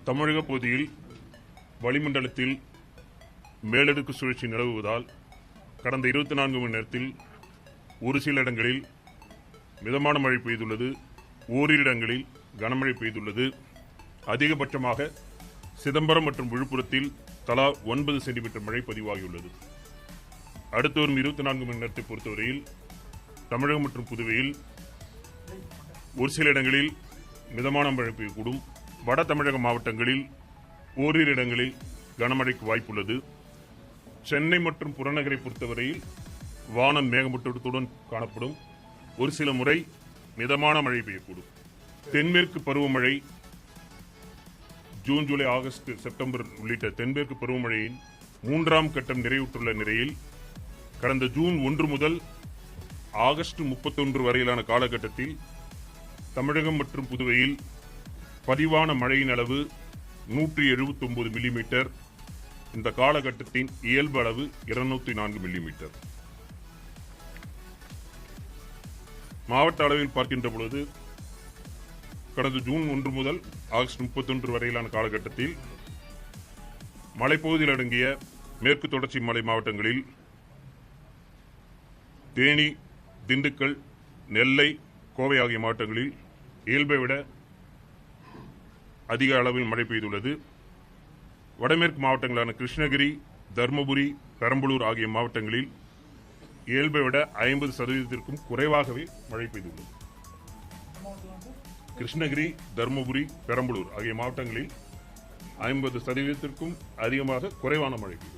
தமிழக பகுதியில் வளிமண்டலத்தில் மேலடுக்கு சுழற்சி நிலவுவதால் கடந்த 24 மணி நேரத்தில் ஒரு சில இடங்களில் மிதமான மழை பெய்துள்ளது. ஓரிரு இடங்களில் கனமழை பெய்துள்ளது. அதிகபட்சமாக சிதம்பரம் மற்றும் விழுப்புரத்தில் தலா 9 சென்டிமீட்டர் மழை பதிவாகியுள்ளது. அடுத்து வரும் 24 மணி நேரத்தை பொறுத்தவரையில் தமிழகம் மற்றும் புதுவையில் ஒரு சில இடங்களில் மிதமான மழை பெய்யக்கூடும். வட தமிழக மாவட்டங்களில் ஓரிரு இடங்களில் கனமழைக்கு வாய்ப்புள்ளது. சென்னை மற்றும் புறநகரை பொறுத்தவரையில் வானம் மேகமூட்டத்துடன் காணப்படும். ஒரு சில முறை மிதமான மழை பெய்யக்கூடும். தென்மேற்கு பருவமழை ஜூன், ஜூலை, ஆகஸ்ட், செப்டம்பர் உள்ளிட்ட தென்மேற்கு பருவமழையின் 3ஆம் கட்டம் நிறைவுற்றுள்ள நிலையில் கடந்த ஜூன் 1 முதல் ஆகஸ்ட் 31 வரையிலான காலகட்டத்தில் தமிழகம் மற்றும் புதுவையில் பதிவான மழையின் அளவு 179 மில்லிமீட்டர். இந்த காலகட்டத்தின் இயல்பு அளவு 204 மில்லிமீட்டர். மாவட்ட அளவில் பார்க்கின்ற பொழுது கடந்த ஜூன் 1 முதல் ஆகஸ்ட் 31 வரையிலான காலகட்டத்தில் மலைப்பகுதியில் அடங்கிய மேற்கு தொடர்ச்சி மலை மாவட்டங்களில் தேனி, திண்டுக்கல், நெல்லை, கோவை ஆகிய மாவட்டங்களில் இயல்பை விட அதிக அளவில் மழை பெய்துள்ளது. வடமேற்கு மாவட்டங்களான கிருஷ்ணகிரி, தருமபுரி, பெரம்பலூர் ஆகிய மாவட்டங்களில் இயல்பை விட 50% குறைவாகவே மழை பெய்துள்ளது. கிருஷ்ணகிரி, தருமபுரி, பெரம்பலூர் ஆகிய மாவட்டங்களில் 50% அதிகமாக குறைவான மழை பெய்துள்ளது.